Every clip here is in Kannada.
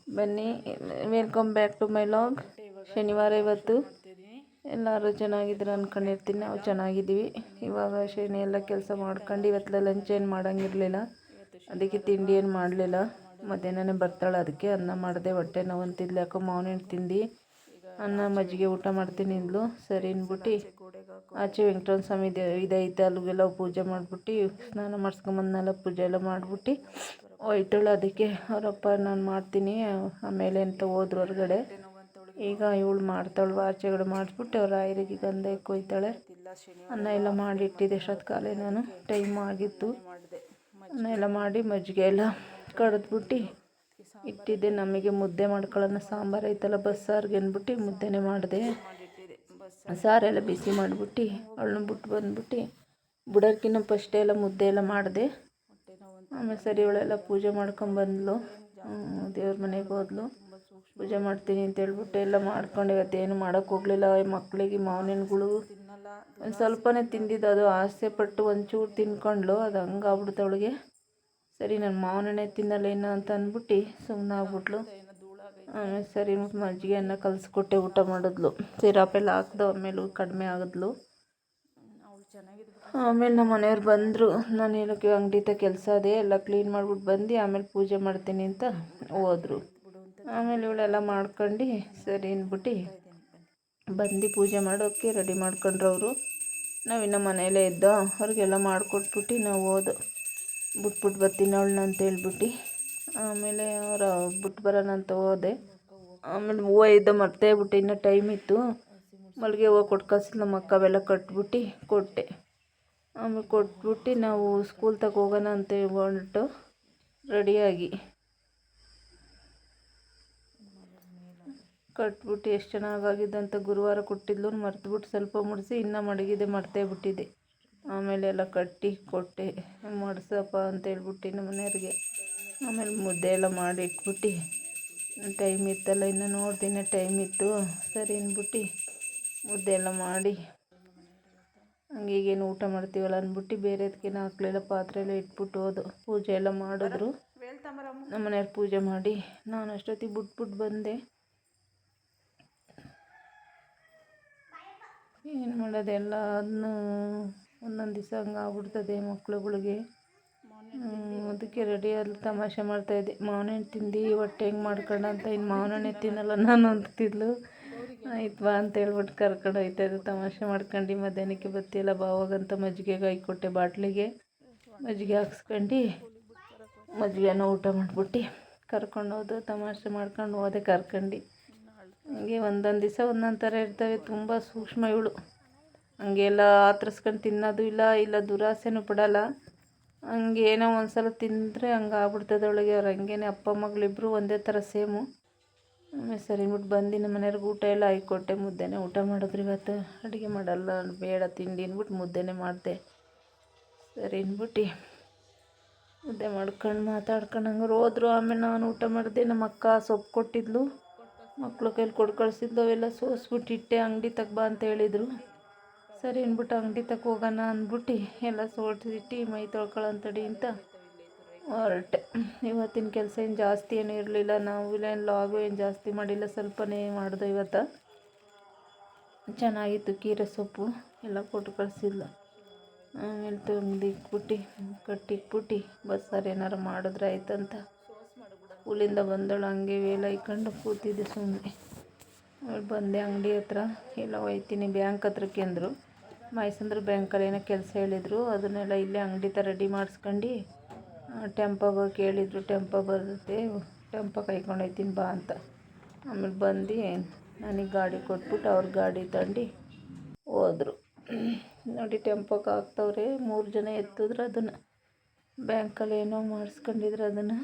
ಬನ್ನಿ, welcome back to my log. ಶನಿವಾರ ಇವತ್ತು. ಎಲ್ಲರೂ ಚೆನ್ನಾಗಿದ್ರು ಅಂದ್ಕೊಂಡಿರ್ತೀನಿ. ನಾವು ಚೆನ್ನಾಗಿದ್ದೀವಿ. ಇವಾಗ ಶನಿ ಎಲ್ಲ ಕೆಲಸ ಮಾಡ್ಕೊಂಡು ಇವತ್ತು ಲಂಚ್ ಏನು ಮಾಡೋಂಗಿರಲಿಲ್ಲ, ಅದಕ್ಕೆ ತಿಂಡಿ ಏನು ಮಾಡಲಿಲ್ಲ. ಮಧ್ಯಾಹ್ನನೇ ಬರ್ತಾಳೆ, ಅದಕ್ಕೆ ಅನ್ನ ಮಾಡಿದೆ. ಹೊಟ್ಟೆ ನೋವು ಅಂತಿದ್ಲು, ಯಾಕೋ ಮಾವಿನ ಹಣ್ಣು ತಿಂದು ಅನ್ನ ಮಜ್ಜಿಗೆ ಊಟ ಮಾಡ್ತೀನಿ ಅಂದ್ಲು. ಸರಿ ಅಂದ್ಬಿಟ್ಟು ಆಚೆ ವೆಂಕಟರಮಣ ಸ್ವಾಮಿ ಇದೈತೆ, ಅಲ್ಲಿಗೆಲ್ಲ ಪೂಜೆ ಮಾಡಿಬಿಟ್ಟು ಸ್ನಾನ ಮಾಡಿಸ್ಕೊಂಬಂದನೆಲ್ಲ ಪೂಜೆ ಎಲ್ಲ ಮಾಡಿಬಿಟ್ಟು ಹೋಯ್ತಳು. ಅದಕ್ಕೆ ಅವರಪ್ಪ ನಾನು ಮಾಡ್ತೀನಿ ಆಮೇಲೆ ಅಂತ ಹೋದ್ರು ಹೊರಗಡೆ. ಈಗ ಇವಳು ಮಾಡ್ತಾಳು, ಆಚೆಗಡೆ ಮಾಡಿಸ್ಬಿಟ್ಟು ಅವ್ರ ಆಯ್ರಿಗೆ ಗಂಧ ಕೊಯ್ತಾಳೆ. ಅನ್ನ ಎಲ್ಲ ಮಾಡಿಟ್ಟಿದ್ದೆ ಎಷ್ಟೊತ್ತು ಕಾಲೇ, ನಾನು ಟೈಮ್ ಆಗಿತ್ತು. ಅನ್ನ ಎಲ್ಲ ಮಾಡಿ ಮಜ್ಜಿಗೆ ಎಲ್ಲ ಕಡಿದ್ಬಿಟ್ಟು ಇಟ್ಟಿದ್ದೆ. ನಮಗೆ ಮುದ್ದೆ ಮಾಡ್ಕೊಳ್ಳೋಣ, ಸಾಂಬಾರು ಐತಲ್ಲ ಬಸ್ಸಾರಿಗೆ ಅಂದ್ಬಿಟ್ಟು ಮುದ್ದೆನೇ ಮಾಡಿದೆ. ಸಾರೆಲ್ಲ ಬಿಸಿ ಮಾಡಿಬಿಟ್ಟು ಅವಳನ್ನ ಬಿಟ್ಟು ಬಂದ್ಬಿಟ್ಟು ಬಿಡೋಕ್ಕಿಂತ ಫಸ್ಟೇ ಎಲ್ಲ ಮುದ್ದೆ ಎಲ್ಲ ಮಾಡಿದೆ. ಆಮೇಲೆ ಸರಿ ಇವಳೆಲ್ಲ ಪೂಜೆ ಮಾಡ್ಕೊಂಬಂದ್ಲು, ದೇವ್ರ ಮನೆಗೆ ಹೋದ್ಲು. ಪೂಜೆ ಮಾಡ್ತೀನಿ ಅಂತ ಹೇಳ್ಬಿಟ್ಟು ಎಲ್ಲ ಮಾಡ್ಕೊಂಡು ಇವತ್ತೇನು ಮಾಡೋಕ್ಕೆ ಹೋಗಲಿಲ್ಲ. ಮಕ್ಕಳಿಗೆ ಮಾವಿನ ಹಣ್ಣುಗಳು ಒಂದು ಸ್ವಲ್ಪನೇ ತಿಂದಿದ್ದು, ಅದು ಆಸೆ ಪಟ್ಟು ಒಂಚೂರು ತಿನ್ಕೊಂಡ್ಲು, ಅದು ಹಂಗೆ ಆಗ್ಬಿಡ್ತು ಅವಳಿಗೆ. ಸರಿ ನಾನು ಮಾವಿನ ಹಣ್ಣೆ ತಿನ್ನಲ್ಲ ಏನು ಅಂತ ಅಂದ್ಬಿಟ್ಟು ಸುಮ್ಮನೆ ಆಗ್ಬಿಟ್ಲು. ಆಮೇಲೆ ಸರಿ ಮಜ್ಜಿಗೆ ಅನ್ನ ಕಲಿಸ್ಕೊಟ್ಟೆ, ಊಟ ಮಾಡಿದ್ಲು. ಸಿರಾಪೆಲ್ಲ ಹಾಕ್ದು ಆಮೇಲೆ ಕಡಿಮೆ ಆಗಿದ್ಲು. ಆಮೇಲೆ ನಮ್ಮ ಮನೆಯವ್ರು ಬಂದರು. ನಾನು ಏನಕ್ಕೆ ಅಂಗಡಿ ಕೆಲಸ ಅದೇ ಎಲ್ಲ ಕ್ಲೀನ್ ಮಾಡ್ಬಿಟ್ಟು ಬಂದು ಆಮೇಲೆ ಪೂಜೆ ಮಾಡ್ತೀನಿ ಅಂತ ಹೋದರು. ಆಮೇಲೆ ಇವಳೆಲ್ಲ ಮಾಡ್ಕೊಂಡು ಸರಿ ಅಂದ್ಬಿಟ್ಟು ಬಂದು ಪೂಜೆ ಮಾಡೋಕ್ಕೆ ರೆಡಿ ಮಾಡ್ಕೊಂಡ್ರು ಅವರು. ನಾವಿನ್ನು ಮನೆಯಲ್ಲೇ ಇದ್ದೋ, ಅವ್ರಿಗೆಲ್ಲ ಮಾಡಿಕೊಟ್ಬಿಟ್ಟು ನಾವು ಹೋದೋ. ಬಿಟ್ಬಿಟ್ಟು ಬರ್ತೀನಿ ಅವಳನ್ನ ಅಂತ ಹೇಳ್ಬಿಟ್ಟು ಆಮೇಲೆ ಅವರ ಬಿಟ್ಟು ಬರೋಣ ಅಂತ ಹೋದೆ. ಆಮೇಲೆ ಹೂವು ಇದ್ದ ಮರ್ತೇ ಬಿಟ್ಟು, ಇನ್ನೂ ಟೈಮ್ ಇತ್ತು. ಮಲ್ಲಿಗೆ ಹೂವು ಕೊಟ್ಟು ಕಳಿಸಿದ್ದು ನಮ್ಮ ಅಕ್ಕ, ಅವೆಲ್ಲ ಕಟ್ಬಿಟ್ಟು ಕೊಟ್ಟೆ. ಆಮೇಲೆ ಕೊಟ್ಬಿಟ್ಟು ನಾವು ಸ್ಕೂಲ್ ತಗ ಹೋಗೋಣ ಅಂತ ಹೊರಟು ರೆಡಿಯಾಗಿ ಕಟ್ಬಿಟ್ಟು ಎಷ್ಟು ಚೆನ್ನಾಗಾಗಿದ್ದಂತ. ಗುರುವಾರ ಕೊಟ್ಟಿದ್ಲು, ಮರ್ತುಬಿಟ್ಟು ಸ್ವಲ್ಪ ಮುಡಿಸಿ ಇನ್ನೂ ಮಡಗಿದೆ, ಮರ್ತೇ ಬಿಟ್ಟಿದ್ದೆ. ಆಮೇಲೆ ಎಲ್ಲ ಕಟ್ಟಿ ಕೊಟ್ಟೆ, ಮಡ್ಸಪ್ಪ ಅಂತ ಹೇಳ್ಬಿಟ್ಟು ನಮ್ಮ ಮನೆಯವ್ರಿಗೆ. ಆಮೇಲೆ ಮುದ್ದೆ ಎಲ್ಲ ಮಾಡಿ ಇಟ್ಬಿಟ್ಟು ಟೈಮ್ ಇತ್ತಲ್ಲ, ಇನ್ನು ನೋಡ್ತೀನಿ ಟೈಮ್ ಇತ್ತು. ಸರಿ ಅಂದ್ಬಿಟ್ಟು ಮುದ್ದೆ ಎಲ್ಲ ಮಾಡಿ ಹಂಗೆ ಈಗೇನು ಊಟ ಮಾಡ್ತೀವಲ್ಲ ಅಂದ್ಬಿಟ್ಟು ಬೇರೆದಕ್ಕೇನು ಹಾಕ್ಲಿಲ್ಲ, ಪಾತ್ರೆ ಎಲ್ಲ ಇಟ್ಬಿಟ್ಟು ಹೋದು. ಪೂಜೆ ಎಲ್ಲ ಮಾಡಿದ್ರು ನಮ್ಮ ಮನೆಯವ್ರು. ಪೂಜೆ ಮಾಡಿ ನಾನು ಅಷ್ಟೊತ್ತಿಗೆ ಬಿಟ್ಬಿಟ್ಟು ಬಂದೆ. ಏನು ಮಾಡೋದು, ಎಲ್ಲ ಅದನ್ನ ಒಂದೊಂದು ದಿವಸ ಹಂಗೆ ಆಗ್ಬಿಡ್ತದೆ ಮಕ್ಳುಗಳಿಗೆ. ಅದಕ್ಕೆ ರೆಡಿಯಾಗಿ ತಮಾಷೆ ಮಾಡ್ತಾಯಿದ್ದೆ. ಮಾವಿನ ಹಣ್ಣು ತಿಂದು ಹೊಟ್ಟೆ ಹೆಂಗೆ ಮಾಡ್ಕೊಂಡು ಅಂತ. ಇನ್ನು ಮಾವಿನ ಹಣ್ಣೆ ತಿನ್ನಲ್ಲ ನಾನು ಅಂತಿದ್ಲು. ಆಯ್ತು ಬಾ ಅಂತ ಹೇಳ್ಬಿಟ್ಟು ಕರ್ಕೊಂಡು ಹೋಯ್ತಾಯಿದ್ದೆ. ತಮಾಷೆ ಮಾಡ್ಕೊಂಡು ಮಧ್ಯಾಹ್ನಕ್ಕೆ ಬತ್ತಿಯಲ್ಲ ಬಾವಾಗಂತ ಮಜ್ಜಿಗೆಗೆ ಹಾಕ್ಕೊಟ್ಟೆ, ಬಾಟ್ಲಿಗೆ ಮಜ್ಜಿಗೆ ಹಾಕ್ಸ್ಕೊಂಡು ಮಜ್ಜಿಗೆನ ಊಟ ಮಾಡಿಬಿಟ್ಟು ಕರ್ಕೊಂಡು ಹೋದು. ತಮಾಷೆ ಮಾಡ್ಕೊಂಡು ಹೋದೆ ಕರ್ಕೊಂಡು. ಹಂಗೆ ಒಂದೊಂದು ದಿವಸ ಒಂದೊಂದು ಥರ ಇರ್ತವೆ. ತುಂಬ ಸೂಕ್ಷ್ಮ ಇವಳು. ಹಂಗೆಲ್ಲ ಆತರಿಸ್ಕೊಂಡು ತಿನ್ನೋದು ಇಲ್ಲ ದುರಾಸೆನೂ ಬಿಡಲ್ಲ. ಹಂಗೆ ಏನೋ ಒಂದು ಸಲ ತಿಂದರೆ ಹಂಗೆ ಆಗ್ಬಿಡ್ತದೆ ಅವಳಿಗೆ. ಅವ್ರು ಹಂಗೇನೆ, ಅಪ್ಪ ಮಗಳಿಬ್ಬರು ಒಂದೇ ಥರ ಸೇಮು. ಆಮೇಲೆ ಸರಿ ಅಂದ್ಬಿಟ್ಟು ಬಂದು ನಮ್ಮ ಮನೆಯವ್ರಿಗೆ ಊಟ ಎಲ್ಲ ಹಾಕ್ಕೊಟ್ಟೆ. ಮುದ್ದೆನೇ ಊಟ ಮಾಡಿದ್ರು ಇವತ್ತು. ಅಡುಗೆ ಮಾಡಲ್ಲ ಬೇಡ ತಿಂಡಿ ಅಂದ್ಬಿಟ್ಟು ಮುದ್ದೆನೇ ಮಾಡಿದೆ. ಸರಿ ಅಂದ್ಬಿಟ್ಟು ಮುದ್ದೆ ಮಾಡ್ಕೊಂಡು ಮಾತಾಡ್ಕೊಂಡು ಹಂಗೆ ಹೋದ್ರು. ಆಮೇಲೆ ನಾನು ಊಟ ಮಾಡಿದೆ. ನಮ್ಮ ಅಕ್ಕ ಸೊಪ್ಪು ಕೊಟ್ಟಿದ್ಲು, ಮಕ್ಳು ಕೈಲಿ ಕೊಟ್ಟು ಕಳಿಸಿದ್ಲು. ಅವೆಲ್ಲ ಸೋಸ್ಬಿಟ್ಟು ಇಟ್ಟೆ. ಅಂಗಡಿ ತಗೊಬಾ ಅಂತ ಹೇಳಿದರು. ಸರಿ ಅಂದ್ಬಿಟ್ಟು ಅಂಗಡಿ ತಗ ಹೋಗೋಣ ಅಂದ್ಬಿಟ್ಟು ಎಲ್ಲ ಸೋಸಿಟ್ಟು ಮೈ ತೊಳ್ಕೊಳ್ಳೋಂತಡಿ ಅಂತ ಹೊರಟೆ. ಇವತ್ತಿನ ಕೆಲಸ ಏನು ಜಾಸ್ತಿ ಏನೂ ಇರಲಿಲ್ಲ. ನಾವು ಇಲ್ಲೇನು ಲಾಗು ಏನು ಜಾಸ್ತಿ ಮಾಡಿಲ್ಲ, ಸ್ವಲ್ಪನೇ ಮಾಡಿದೆ ಇವತ್ತು. ಚೆನ್ನಾಗಿತ್ತು ಕೀರೆ ಸೊಪ್ಪು ಎಲ್ಲ ಕೊಟ್ಟು ಕಳಿಸಿದ್ಲು. ಆಮೇಲೆ ತಂದಿಕ್ಬಿಟ್ಟು ಕಟ್ಟಿಕ್ಬಿಟ್ಟು ಬಸ್ಸಾರು ಏನಾರು ಮಾಡಿದ್ರೆ ಆಯ್ತಂತ ಸ್ಕೂಲಿಂದ ಬಂದಳು. ಹಂಗೆ ವೇಲ ಇಕ್ಕೊಂಡು ಕೂತಿದ್ದೆ ಸುಮ್ಮನೆ. ಆಮೇಲೆ ಬಂದೆ ಅಂಗಡಿ ಹತ್ರ. ಎಲ್ಲ ಹೋಯ್ತೀನಿ ಬ್ಯಾಂಕ್ ಹತ್ರಕ್ಕೆ ಅಂದರು. ಮೈಸಂದ್ರ ಬ್ಯಾಂಕಲ್ಲಿ ಏನೋ ಕೆಲಸ ಹೇಳಿದರು. ಅದನ್ನೆಲ್ಲ ಇಲ್ಲೇ ಅಂಗಡಿ ಥರ ರೆಡಿ ಮಾಡಿಸ್ಕೊಂಡು ಟೆಂಪೋಗೆ ಕೇಳಿದರು. ಟೆಂಪೋ ಬರುತ್ತೆ, ಟೆಂಪೋ ಕೈಕೊಂಡು ಹೋಯ್ತೀನಿ ಬಾ ಅಂತ. ಆಮೇಲೆ ಬಂದು ನನಗೆ ಗಾಡಿ ಕೊಟ್ಬಿಟ್ಟು ಅವ್ರ ಗಾಡಿ ತಗೊಂಡು ಹೋದರು. ನೋಡಿ ಟೆಂಪೋಗೆ ಹಾಕ್ತವ್ರೆ. 3 ಜನ ಎತ್ತಿದ್ರು ಅದನ್ನು. ಬ್ಯಾಂಕಲ್ಲಿ ಏನೋ ಮಾಡಿಸ್ಕೊಂಡಿದ್ರು, ಅದನ್ನು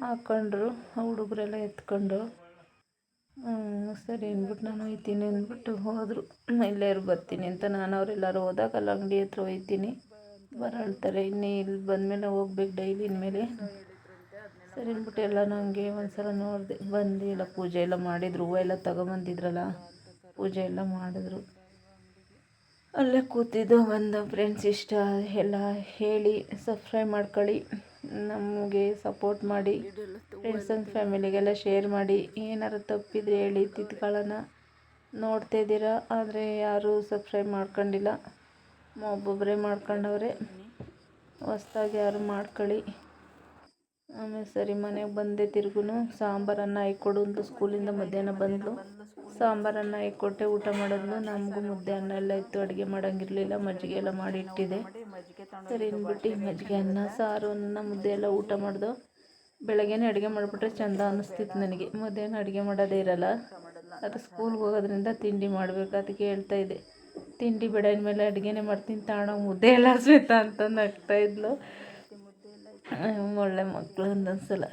ಹಾಕ್ಕೊಂಡ್ರು ಹುಡುಗರೆಲ್ಲ ಎತ್ಕೊಂಡು. ಸರಿ ಅಂದ್ಬಿಟ್ಟು ನಾನು ಹೋಯ್ತೀನಿ ಅಂದ್ಬಿಟ್ಟು ಹೋದರು. ಇಲ್ಲೇರು ಬರ್ತೀನಿ ಅಂತ. ನಾನು ಅವರೆಲ್ಲರೂ ಹೋದಾಗ ಅಲ್ಲಿ ಅಂಗಡಿ ಹತ್ರ ಹೋಯ್ತೀನಿ, ಬರಳ್ತಾರೆ. ಇನ್ನೇ ಇಲ್ಲಿ ಬಂದಮೇಲೆ ಹೋಗ್ಬೇಕು ಡೈಲಿ ಇನ್ಮೇಲೆ. ಸರಿ ಅಂದ್ಬಿಟ್ಟು ಎಲ್ಲ ನನಗೆ ಒಂದು ಸಲ ನೋಡಿದೆ. ಬಂದು ಎಲ್ಲ ಪೂಜೆ ಎಲ್ಲ ಮಾಡಿದರು. ಹೂವು ಎಲ್ಲ ತಗೊಂಬಂದಿದ್ರಲ್ಲ, ಪೂಜೆ ಎಲ್ಲ ಮಾಡಿದ್ರು. ಅಲ್ಲೇ ಕೂತಿದ್ದು. ಒಂದು ಫ್ರೆಂಡ್ಸ್ ಇಷ್ಟ ಎಲ್ಲ ಹೇಳಿ ಸಬ್ಸ್ಕ್ರೈಬ್ ಮಾಡ್ಕೊಳ್ಳಿ. ನಮಗೆ ಸಪೋರ್ಟ್ ಮಾಡಿ, ಫ್ರೆಂಡ್ಸ್ ಆ್ಯಂಡ್ ಫ್ಯಾಮಿಲಿಗೆಲ್ಲ ಶೇರ್ ಮಾಡಿ. ಏನಾರು ತಪ್ಪಿದ್ರೆ ಹೇಳಿ ತಿದ್ಕೊಳ್ಳೋಣ. ನೋಡ್ತಾ ಇದ್ದೀರಾ ಆದರೆ ಯಾರೂ ಸಬ್ಸ್ಕ್ರೈಬ್ ಮಾಡ್ಕೊಂಡಿಲ್ಲ, ಒಬ್ಬೊಬ್ಬರೇ ಮಾಡ್ಕೊಂಡವ್ರೆ. ಹೊಸ್ದಾಗಿ ಯಾರು ಮಾಡ್ಕೊಳ್ಳಿ. ಆಮೇಲೆ ಸರಿ ಮನೆಗೆ ಬಂದೆ. ತಿರ್ಗು ಸಾಂಬಾರನ್ನ ಹಾಕ್ಕೊಡು ಅಂದ್ಲು ಸ್ಕೂಲಿಂದ. ಮಧ್ಯಾಹ್ನ ಬಂದಳು, ಸಾಂಬಾರನ್ನ ಹಾಕ್ಕೊಟ್ಟೆ, ಊಟ ಮಾಡಿದ್ಲು. ನಮಗೂ ಮುದ್ದೆ ಅನ್ನ ಎಲ್ಲ ಇತ್ತು, ಅಡುಗೆ ಮಾಡೋಂಗಿರಲಿಲ್ಲ, ಮಜ್ಜಿಗೆ ಎಲ್ಲ ಮಾಡಿ ಇಟ್ಟಿದ್ದೆ. ಸರಿ ಅಂದ್ಬಿಟ್ಟು ಮಜ್ಜಿಗೆ ಅನ್ನ ಸಾರು ಅನ್ನ ಮುದ್ದೆ ಎಲ್ಲ ಊಟ ಮಾಡ್ದು. ಬೆಳಗ್ಗೆನೇ ಅಡುಗೆ ಮಾಡಿಬಿಟ್ರೆ ಚೆಂದ ಅನ್ನಿಸ್ತಿತ್ತು ನನಗೆ. ಮಧ್ಯಾಹ್ನ ಅಡುಗೆ ಮಾಡೋದೇ ಇರಲ್ಲ, ಅದು ಸ್ಕೂಲ್ಗೆ ಹೋಗೋದ್ರಿಂದ ತಿಂಡಿ ಮಾಡಬೇಕು. ಅದಕ್ಕೆ ಹೇಳ್ತಾಯಿದ್ದೆ, ತಿಂಡಿ ಬೇಡ ಇನ್ಮೇಲೆ ಅಡುಗೆನೇ ಮಾಡ್ತೀನಿ ತಾಣೋ ಮುದ್ದೆ ಎಲ್ಲ ಶ್ವೇತಾ ಅಂತ ನಗ್ತಾಯಿದ್ಲು. ಒಳ್ಳೆ ಮಕ್ಕಳು ಒಂದೊಂದ್ಸಲ.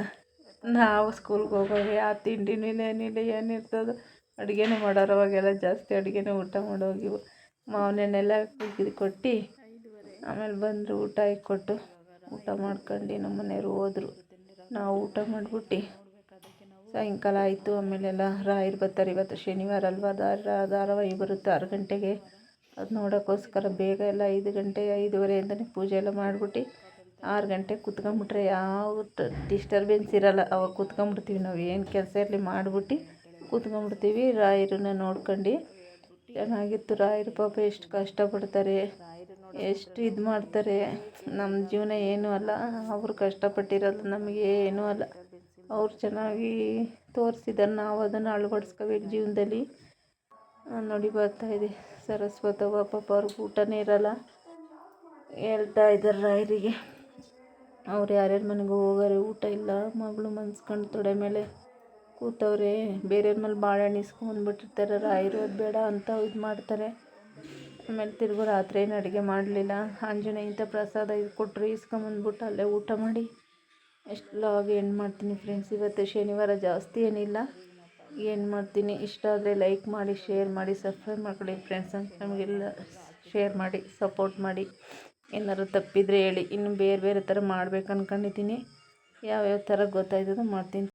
ನಾವು ಸ್ಕೂಲ್ಗೆ ಹೋಗೋವಾಗ ಆ ತಿಂಡಿನೂ ಏನಿಲ್ಲ, ಏನಿರ್ತದೋ ಅಡುಗೆನೇ ಮಾಡೋರು. ಅವಾಗೆಲ್ಲ ಜಾಸ್ತಿ ಅಡುಗೆನೇ ಊಟ ಮಾಡೋಗಿವು. ಮಾವನೆಲ್ಲ ಕೊಟ್ಟು ಆಮೇಲೆ ಬಂದರು, ಊಟ ಇಕ್ಕೊಟ್ಟು ಊಟ ಮಾಡ್ಕೊಂಡು ನಮ್ಮ ಮನೆಯವರು ಹೋದರು. ನಾವು ಊಟ ಮಾಡಿಬಿಟ್ಟು ಸಾಯಂಕಾಲ ಆಯಿತು. ಆಮೇಲೆಲ್ಲ ರಾಯರು ಬರ್ತಾರೆ. ಇವತ್ತು ಶನಿವಾರ ಅಲ್ವಾ, ಧಾರಾವಾಹಿ ಬರುತ್ತೆ 6 ಗಂಟೆಗೆ. ಅದು ನೋಡೋಕ್ಕೋಸ್ಕರ ಬೇಗ ಎಲ್ಲ 5 ಗಂಟೆ 5:30 ಪೂಜೆ ಎಲ್ಲ ಮಾಡಿಬಿಟ್ಟು 6 ಗಂಟೆಗೆ ಕುತ್ಕೊಂಬಿಟ್ರೆ ಯಾವ ಡಿಸ್ಟರ್ಬೆನ್ಸ್ ಇರೋಲ್ಲ. ಅವಾಗ ಕೂತ್ಕೊಂಬಿಡ್ತೀವಿ, ನಾವು ಏನು ಕೆಲಸ ಇರಲಿ ಮಾಡಿಬಿಟ್ಟು ಕೂತ್ಕೊಂಡ್ಬಿಡ್ತೀವಿ. ರಾಯರನ್ನ ನೋಡ್ಕೊಂಡು ಚೆನ್ನಾಗಿತ್ತು. ರಾಯರು ಪಾಪ ಎಷ್ಟು ಕಷ್ಟಪಡ್ತಾರೆ, ಎಷ್ಟು ಇದು ಮಾಡ್ತಾರೆ. ನಮ್ಮ ಜೀವನ ಏನೂ ಅಲ್ಲ, ಅವರು ಕಷ್ಟಪಟ್ಟಿರೋದು ನಮಗೆ ಏನೂ ಅಲ್ಲ. ಅವ್ರು ಚೆನ್ನಾಗಿ ತೋರಿಸಿದ್ದಾರೆ, ನಾವು ಅದನ್ನು ಅಳವಡಿಸ್ಕೋಬೇಕು ಜೀವನದಲ್ಲಿ. ನೋಡಿ ಬರ್ತಾಯಿದೆ ಸರಸ್ವತವ. ಪಾಪ ಅವ್ರಿಗೆ ಊಟನೇ ಇರೋಲ್ಲ. ಹೇಳ್ತಾ ಇದ್ದಾರೆ ರಾಯರಿಗೆ, ಅವ್ರು ಯಾರ್ಯಾರ ಮನೆಗೂ ಹೋಗೋರೆ, ಊಟ ಇಲ್ಲ. ಮಗಳು ಮನ್ಸ್ಕೊಂಡು ತೊಡೆ ಮೇಲೆ ಕೂತವ್ರೆ. ಬೇರೆಯವ್ರ ಮೇಲೆ ಬಾಳೆಹಣ್ಣು ಇಸ್ಕೊಂಡ್ಬಿಟ್ಟಿರ್ತಾರೆ ರಾಯರು, ಅದು ಬೇಡ ಅಂತ ಇದು ಮಾಡ್ತಾರೆ. ಆಮೇಲೆ ತಿರುಗು ರಾತ್ರಿ ಏನು ಅಡುಗೆ ಮಾಡಲಿಲ್ಲ. ಆಂಜನೇಯಂತ ಪ್ರಸಾದ ಇದು ಕೊಟ್ಟರು, ಇಸ್ಕೊಂಬಂದ್ಬಿಟ್ಟು ಅಲ್ಲೇ ಊಟ ಮಾಡಿ ಎಷ್ಟು ಲಾಗ್ ಎಂಡ್ ಮಾಡ್ತೀನಿ ಫ್ರೆಂಡ್ಸ್. ಇವತ್ತು ಶನಿವಾರ ಜಾಸ್ತಿ ಏನಿಲ್ಲ, ಏನು ಮಾಡ್ತೀನಿ. ಇಷ್ಟ ಆದರೆ ಲೈಕ್ ಮಾಡಿ, ಶೇರ್ ಮಾಡಿ, ಸಬ್ಸ್ಕ್ರೈಬ್ ಮಾಡ್ಕೊಳ್ಳಿ ಫ್ರೆಂಡ್ಸ್. ಅಂತ ನಮಗೆಲ್ಲ ಶೇರ್ ಮಾಡಿ, ಸಪೋರ್ಟ್ ಮಾಡಿ. ಏನಾದ್ರು ತಪ್ಪಿದರೆ ಹೇಳಿ, ಇನ್ನು ಬೇರೆ ಬೇರೆ ಥರ ಮಾಡ್ಬೇಕು ಅಂದ್ಕೊಂಡಿದ್ದೀನಿ. ಯಾವ್ಯಾವ ಥರ ಗೊತ್ತಾಯ್ತದೋ ಮಾಡ್ತೀನಿ.